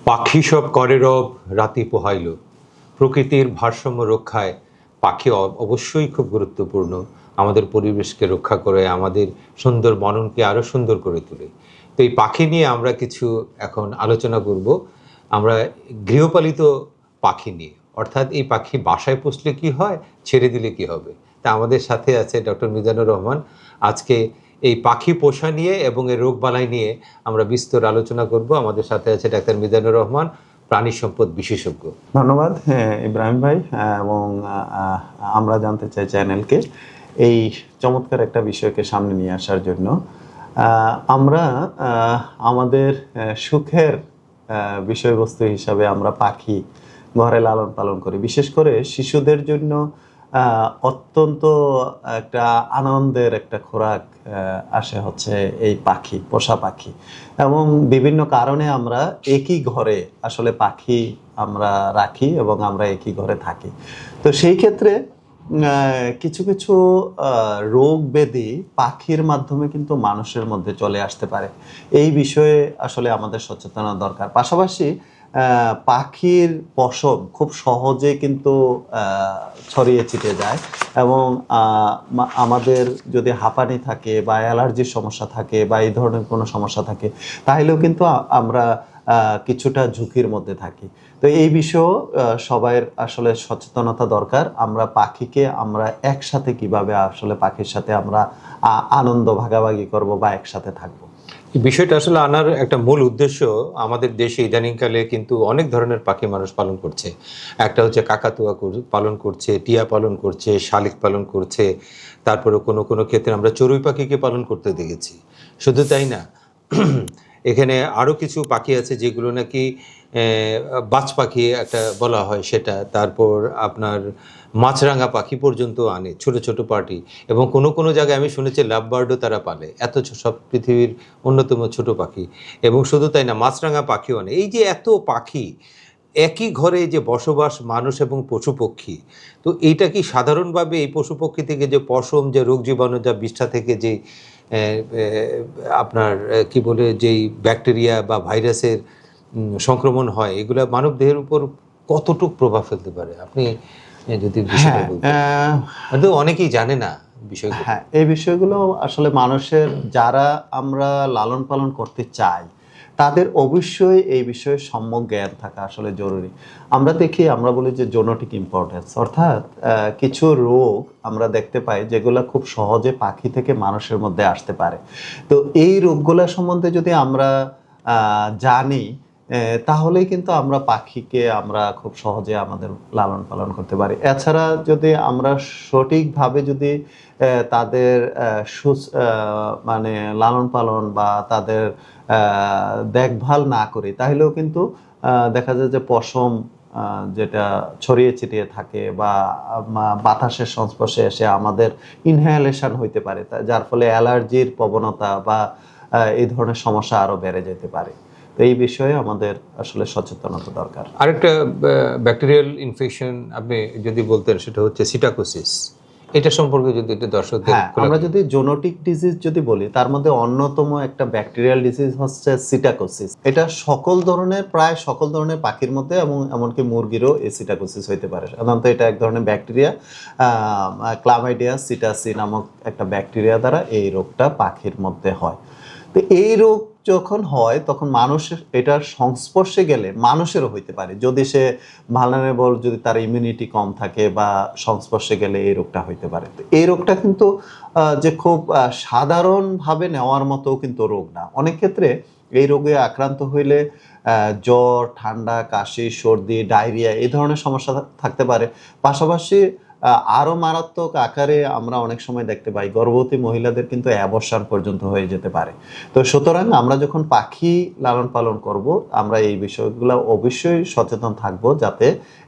পাখি সব করে রব রাতি পোহাইল। প্রকৃতির ভারসাম্য রক্ষায় পাখি অবশ্যই খুব গুরুত্বপূর্ণ। আমাদের পরিবেশকে রক্ষা করে, আমাদের সুন্দর মননকে আরও সুন্দর করে তোলে। তো এই পাখি নিয়ে আমরা কিছু এখন আলোচনা করব। আমরা গৃহপালিত পাখি নিয়ে, অর্থাৎ এই পাখি বাসায় পুষলে কি হয়, ছেড়ে দিলে কি হবে। তা আমাদের সাথে আছে ডক্টর মিজানুর রহমান। আজকে এই পাখি পোষা নিয়ে এবং এর রোগবালাই নিয়ে আমরা বিস্তর আলোচনা করব। আমাদের সাথে আছে ডাক্তার মিজানুর রহমান, প্রাণী সম্পদ বিশেষজ্ঞ। ধন্যবাদ ইব্রাহিম ভাই, এবং আমরা জানতে চাই চ্যানেলকে এই চমৎকার একটা বিষয়কে সামনে নিয়ে আসার জন্য। আমরা আমাদের সুখের বিষয়বস্তু হিসাবে আমরা পাখি ঘরে লালন পালন করি। বিশেষ করে শিশুদের জন্য অত্যন্ত একটা আনন্দের একটা খোরাক আসে হচ্ছে এই পাখি, পোষা পাখি। এবং বিভিন্ন কারণে আমরা একই ঘরে আসলে পাখি আমরা রাখি এবং আমরা একই ঘরে থাকি। তো সেই ক্ষেত্রে কিছু কিছু রোগ ব্যাধি পাখির মাধ্যমে কিন্তু মানুষের মধ্যে চলে আসতে পারে। এই বিষয়ে আসলে আমাদের সচেতনতা দরকার। পাশাপাশি পাখির পশম খুব সহজে কিন্তু ছড়িয়ে ছিটে যায়, এবং আমাদের যদি হাঁপানি থাকে বা অ্যালার্জির সমস্যা থাকে বা এই ধরনের কোনো সমস্যা থাকে, তাহলেও কিন্তু আমরা কিছুটা ঝুঁকির মধ্যে থাকি। তো এই বিষয়েও সবাইয়ের আসলে সচেতনতা দরকার। আমরা পাখিকে আমরা একসাথে কিভাবে আসলে পাখির সাথে আমরা আনন্দ ভাগাভাগি করব বা একসাথে থাকবো। এই বিষয়টা আসলে আনার একটা মূল উদ্দেশ্য, আমাদের দেশে ইদানিংকালে কিন্তু অনেক ধরনের পাখি মানুষ পালন করছে। একটা হচ্ছে কাকাতুয়া পালন করছে, টিয়া পালন করছে, শালিক পালন করছে, তারপরে কোনো কোনো ক্ষেত্রে আমরা চড়ুই পাখিকে পালন করতে দেখেছি। শুধু তাই না, এখানে আরও কিছু পাখি আছে যেগুলো নাকি বাজ পাখি একটা বলা হয় সেটা, তারপর আপনার মাছরাঙা পাখি পর্যন্ত আনে, ছোট ছোট পার্টি। এবং কোনো কোনো জায়গায় আমি শুনেছি লাভ বার্ডও তারা পালে, এত সব পৃথিবীর অন্যতম ছোট পাখি। এবং শুধু তাই না, মাছরাঙা পাখিও আনে। এই যে এত পাখি একই ঘরে যে বসবাস, মানুষ এবং পশু পক্ষী, তো এইটা কি সাধারণভাবে এই পশু পক্ষী থেকে যে পশম, যে রোগ জীবাণু, যা বিষ্ঠা থেকে যে আপনার কি বলে যেই ব্যাকটেরিয়া বা ভাইরাসের সংক্রমণ হয়, এগুলা মানব দেহের উপর কতটুকু প্রভাব ফেলতে পারে, আপনি যদি বিষয়টা বলতেন। হয়তো অনেকেই জানে না বিষয়গুলো। হ্যাঁ, এই বিষয়গুলো আসলে মানুষের যারা আমরা লালন পালন করতে চাই তাদের অবশ্যই এই বিষয়ে সম্যক জ্ঞান থাকা আসলে জরুরি। আমরা দেখি, আমরা বলি যে জেনেটিক ইম্পর্টেন্স, অর্থাৎ কিছু রোগ আমরা দেখতে পাই যেগুলো খুব সহজে পাখি থেকে মানুষের মধ্যে আসতে পারে। তো এই রোগগুলো সম্বন্ধে যদি আমরা জানি, তাহলেই কিন্তু আমরা পাখিকে আমরা খুব সহজে আমাদের লালন পালন করতে পারি। এছাড়া যদি আমরা সঠিকভাবে যদি তাদের মানে লালন পালন বা তাদের দেখভাল না করি, তাহলেও কিন্তু দেখা যায় যে পশম যেটা ছড়িয়ে ছিটিয়ে থাকে বা বাতাসের সংস্পর্শে এসে আমাদের ইনহেলেশন হইতে পারে, যার ফলে অ্যালার্জির প্রবণতা বা এই ধরনের সমস্যা আরো বেড়ে যেতে পারে। তো এই বিষয়ে আমাদের আসলে সচেতনতা দরকার। আরেকটা ব্যাকটেরিয়াল ইনফেকশন আপনি যদি বলতেন, সেটা হচ্ছে সিটাকোসিস। এটা সম্পর্কে যদি একটু দর্শকদের। হ্যাঁ, আমরা যদি জেনেটিক ডিজিজ যদি বলি, তার মধ্যে অন্যতম একটা ব্যাকটেরিয়াল ডিজিজ হচ্ছে সিটাকোসিস। এটা প্রায় সকল ধরনের পাখির মধ্যে এবং এমনকি মুরগিরও এই সিটাকোসিস হইতে পারে। সাধারণত এটা এক ধরনের ব্যাকটেরিয়া, ক্লামাইডিয়া সিটাসি নামক একটা ব্যাকটেরিয়া দ্বারা এই রোগটা পাখির মধ্যে হয়। তো এই রোগ যখন হয় তখন মানুষের এটার সংস্পর্শে গেলে মানুষেরও হইতে পারে, যদি সে ভালনারেবল, যদি তার ইমিউনিটি কম থাকে বা সংস্পর্শে গেলে এই রোগটা হইতে পারে। তো এই রোগটা কিন্তু যে খুব সাধারণভাবে নেওয়ার মতো কিন্তু রোগ না। অনেক ক্ষেত্রে এই রোগে আক্রান্ত হইলে জ্বর, ঠান্ডা, কাশি, সর্দি, ডায়রিয়া এই ধরনের সমস্যা থাকতে পারে। পাশাপাশি আরও মারাত্মক আকারে আমরা অনেক সময় দেখতে পাই গর্ভবতী মহিলাদের কিন্তু অ্যাবর্শন পর্যন্ত হয়ে যেতে পারে। তো সুতরাং আমরা যখন পাখি লালন পালন করব, আমরা এই বিষয়গুলো অবশ্যই সচেতন থাকব, যাতে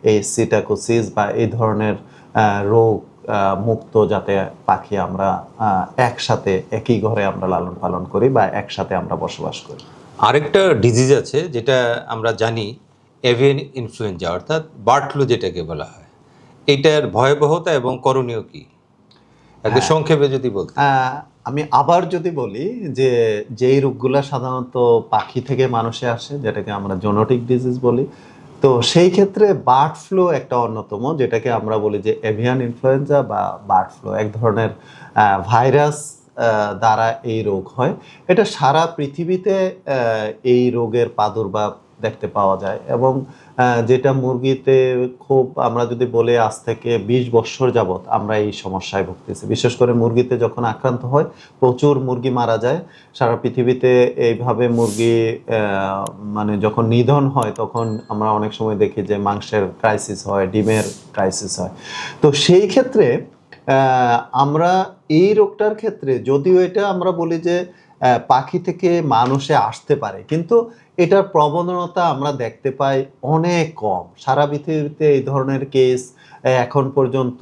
এই সিটাকোসিস বা এই ধরনের রোগ মুক্ত যাতে পাখি আমরা একসাথে একই ঘরে আমরা লালন পালন করি বা একসাথে আমরা বসবাস করি। আরেকটা ডিজিজ আছে যেটা আমরা জানি, এভিয়ান ইনফ্লুয়েঞ্জা, অর্থাৎ বার্ড ফ্লু যেটাকে বলা হয়। এটার ভয়াবহতা এবং করণীয় কি, একটু সংক্ষেপে যদি বলতেন। আমি আবার যদি বলি যে যেই রোগগুলো সাধারণত পাখি থেকে মানুষে আসে, যেটাকে আমরা জোনোটিক ডিজিজ বলি, তো সেই ক্ষেত্রে বার্ড ফ্লু একটা অন্যতম, যেটাকে আমরা বলি যে এভিয়ান ইনফ্লুয়েঞ্জা বা বার্ড ফ্লু, এক ধরনের ভাইরাস দ্বারা এই রোগ হয়। এটা সারা পৃথিবীতে এই রোগের প্রাদুর্ভাব দেখতে পাওয়া যায়, এবং যেটা মুরগিতে খুব, আমরা যদি বলি আজ থেকে 20 বছর যাবত আমরা এই সমস্যায় ভুগতেছি। বিশেষ করে মুরগিতে যখন আক্রান্ত হয় প্রচুর মুরগি মারা যায় সারা পৃথিবীতে। এইভাবে মুরগি মানে যখন নিধন হয় তখন আমরা অনেক সময় দেখি যে মাংসের ক্রাইসিস হয়, ডিমের ক্রাইসিস হয়। তো সেই ক্ষেত্রে আমরা এই রোগটার ক্ষেত্রে, যদিও এটা আমরা বলি যে পাখি থেকে মানুষে আসতে পারে, কিন্তু এটার প্রবণতা আমরা দেখতে পাই অনেক কম। সারা পৃথিবীতে এই ধরনের কেস এখন পর্যন্ত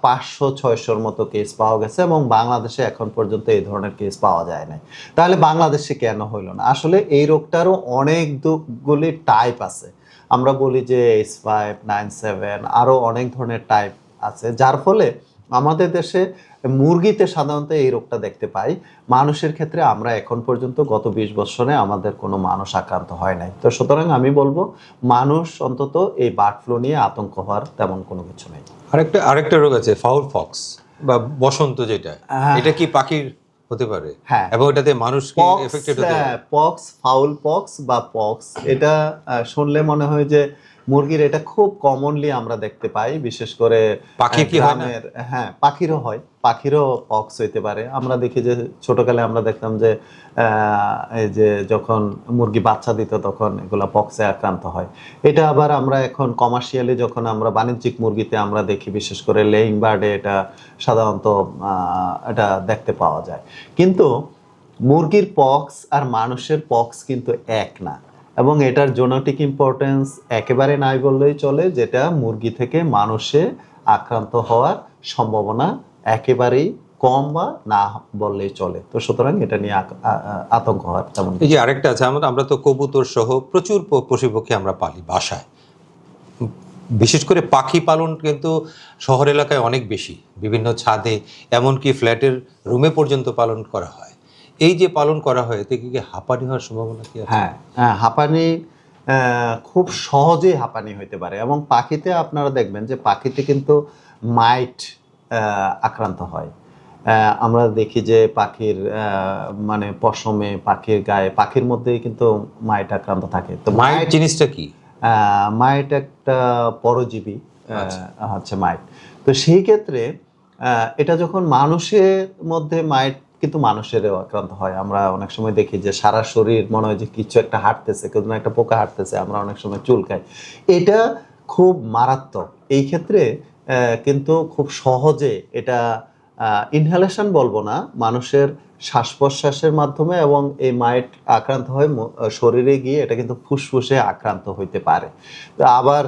500-600-র মতো কেস পাওয়া গেছে, এবং বাংলাদেশে এখন পর্যন্ত এই ধরনের কেস পাওয়া যায় না। তাহলে বাংলাদেশে কেন হইল না? আসলে এই রোগটারও অনেকগুলি টাইপ আছে। আমরা বলি যে H5N7, আরও অনেক ধরনের টাইপ আছে, যার ফলে আমাদের দেশে মুরগিতে সাধারণত এই রোগটা দেখতে পাই। মানুষের ক্ষেত্রে আমরা এখন পর্যন্ত গত 20 বছরে আমাদের কোনো মানুষ আক্রান্ত হয় নাই। তো সুতরাং আমি বলবো মানুষ অন্তত এই বার্ড ফ্লু নিয়ে আতঙ্ক হওয়ার তেমন কোনো কিছু নেই। আরেকটা রোগ আছে ফাউল পক্স বা বসন্ত, যেটা এটা কি পাখির হতে পারে? হ্যাঁ, এবং এটাতে মানুষ কি এফেক্টেড হতে পারে? পক্স, ফাউল পক্স বা পক্স, এটা শুনলে মনে হয় যে মুরগির, এটা খুব কমনলি আমরা দেখতে পাই, বিশেষ করে পাখির কি হয় না? হ্যাঁ, পাখিরও হয়, পাখিরও পক্স হইতে পারে। আমরা দেখি যে ছোটকালে আমরা দেখতাম যে এই যে যখন মুরগি বাচ্চা দিত তখন এগুলা পক্সে আক্রান্ত হয়। এটা আবার আমরা এখন কমার্শিয়ালি যখন আমরা বাণিজ্যিক মুরগিতে আমরা দেখি, বিশেষ করে লেইং বার্ডে এটা সাধারণত এটা দেখতে পাওয়া যায়। কিন্তু মুরগির পক্স আর মানুষের পক্স কিন্তু এক না, এবং এটার জেনেটিক ইম্পর্টেন্স একেবারে নাই বললেই চলে, যেটা মুরগি থেকে মানুষে আক্রান্ত হওয়ার সম্ভাবনা একেবারেই কম বা না বললেই চলে। তো সুতরাং এটা নিয়ে আতঙ্ক হওয়ার তেমন। এই যে আরেকটা আছে, আমরা তো কবুতর সহ প্রচুর পশু পক্ষী আমরা পালি বাসায়। বিশেষ করে পাখি পালন কিন্তু শহর এলাকায় অনেক বেশি, বিভিন্ন ছাদে, এমনকি ফ্ল্যাটের রুমে পর্যন্ত পালন করা হয়। এই যে পালন করা হয়, এতে কি হাঁপানি হওয়ার সম্ভাবনা কি আছে? হ্যাঁ, হাঁপানি খুব সহজেই হাঁপানি হইতে পারে, এবং পাখিতে আপনারা দেখবেন যে পাখিতে কিন্তু মাইট আক্রান্ত হয়। আমরা দেখি যে পাখির মানে পশমে, পাখির গায়ে, পাখির মধ্যেই কিন্তু মাইট আক্রান্ত থাকে। তো মাইট জিনিসটা কি? মাইট একটা পরজীবী হচ্ছে মাইট। তো সেই ক্ষেত্রে এটা যখন মানুষের মধ্যে, মাইট কিন্তু মানুষেরও আক্রান্ত হয়। আমরা অনেক সময় দেখি যে সারা শরীর মনে হয় যে কিছু একটা হাঁটতেছে, কোনো একটা পোকা হাঁটতেছে, আমরা অনেক সময় চুলকাই। এটা খুব মারাত্মক। এই ক্ষেত্রে কিন্তু খুব সহজে এটা ইনহেলেশন বলবো না, মানুষের শ্বাস প্রশ্বাসের মাধ্যমে, এবং এই মাইট আক্রান্ত হয় শরীরে গিয়ে এটা কিন্তু ফুসফুসে আক্রান্ত হইতে পারে। তো আবার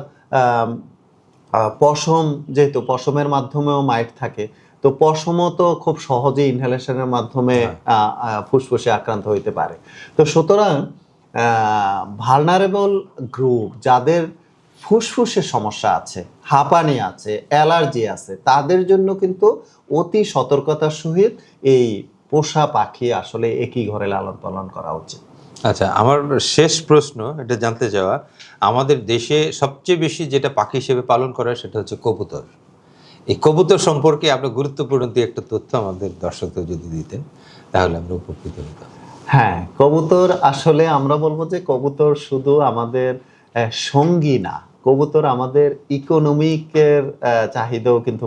পশম, যেহেতু পশমের মাধ্যমেও মাইট থাকে, তো পশমও তো খুব সহজে ইনহেলেশনের মাধ্যমে ফুসফুসে আক্রান্ত হইতে পারে। তো সুতরাং ভালনারেবল গ্রুপ, যাদের ফুসফুসের সমস্যা আছে, হাঁপানি আছে, অ্যালার্জি আছে, তাদের জন্য কিন্তু অতি সতর্কতার সহিত এই পোষা পাখি আসলে একই ঘরে লালন পালন করা উচিত। আচ্ছা, আমার শেষ প্রশ্ন এটা জানতে চাওয়া, আমাদের দেশে সবচেয়ে বেশি যেটা পাখি হিসেবে পালন করা হয় সেটা হচ্ছে কবুতর। এই কবুতর সম্পর্কে আপনি গুরুত্বপূর্ণ দিয়ে একটা তথ্য আমাদের দর্শকদের যদি দিতেন তাহলে আমরা উপকৃত হতাম। হ্যাঁ, কবুতর আসলে আমরা বলবো যে কবুতর শুধু আমাদের সঙ্গী না, কবুতর আমাদের ইকোনমিকের চাহিদাও কিন্তু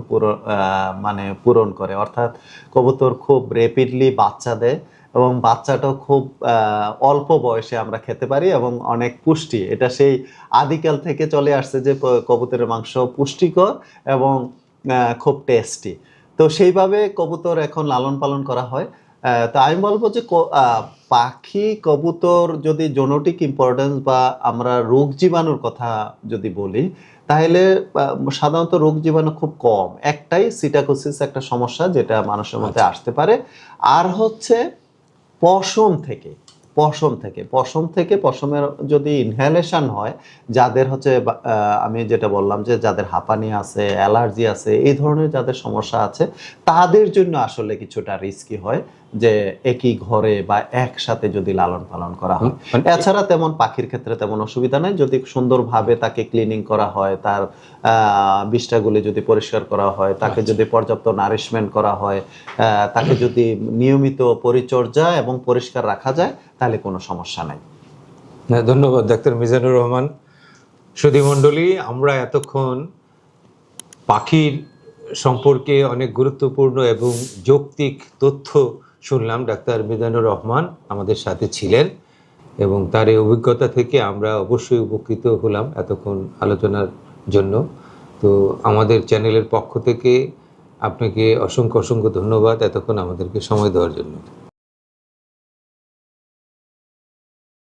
পূরণ করে। অর্থাৎ কবুতর খুব র্যাপিডলি বাচ্চা দেয়, এবং বাচ্চাটাও খুব অল্প বয়সে আমরা খেতে পারি, এবং অনেক পুষ্টি। এটা সেই আদিকাল থেকে চলে আসছে যে কবুতরের মাংস পুষ্টিকর এবং খুব টেস্টি। তো সেইভাবে কবুতর এখন লালন পালন করা হয়। তো আমি বলবো যে পাখি, কবুতর যদি জেনেটিক ইম্পর্টেন্স বা আমরা রোগ জীবাণুর কথা যদি বলি, তাহলে সাধারণত রোগ জীবাণু খুব কম। একটাই সিটাকোসিস একটা সমস্যা যেটা মানুষের মধ্যে আসতে পারে, আর হচ্ছে পশম থেকে পশমের যদি ইনহেলেশন হয়, যাদের হচ্ছে আমি যেটা বললাম যে যাদের হাঁপানি আছে, অ্যালার্জি আছে, এই ধরনের যাদের সমস্যা আছে, তাদের জন্য আসলে কিছুটা রিস্কি হয় যে একই ঘরে বা একসাথে যদি লালন পালন করা হয়। এছাড়া তেমন পাখির ক্ষেত্রে তেমন অসুবিধা নাই, যদি সুন্দরভাবে তাকে ক্লিনিং করা হয়, তার বিষ্ঠাগুলি যদি পরিষ্কার করা হয়, তাকে যদি পর্যাপ্ত নারিশমেন্ট করা হয়, তাকে যদি নিয়মিত পরিচর্যা এবং পরিষ্কার রাখা যায়, তাহলে কোনো সমস্যা নাই। ধন্যবাদ ডাক্তার মিজানুর রহমান। সুধী মণ্ডলী, আমরা এতক্ষণ পাখির সম্পর্কে অনেক গুরুত্বপূর্ণ এবং যৌক্তিক তথ্য শুনলাম। ডাক্তার মিজানুর রহমান আমাদের সাথে ছিলেন এবং তার এই অভিজ্ঞতা থেকে আমরা অবশ্যই উপকৃত হলাম এতক্ষণ আলোচনার জন্য। তো আমাদের চ্যানেলের পক্ষ থেকে আপনাকে অসংখ্য অসংখ্য ধন্যবাদ এতক্ষণ আমাদেরকে সময় দেওয়ার জন্য।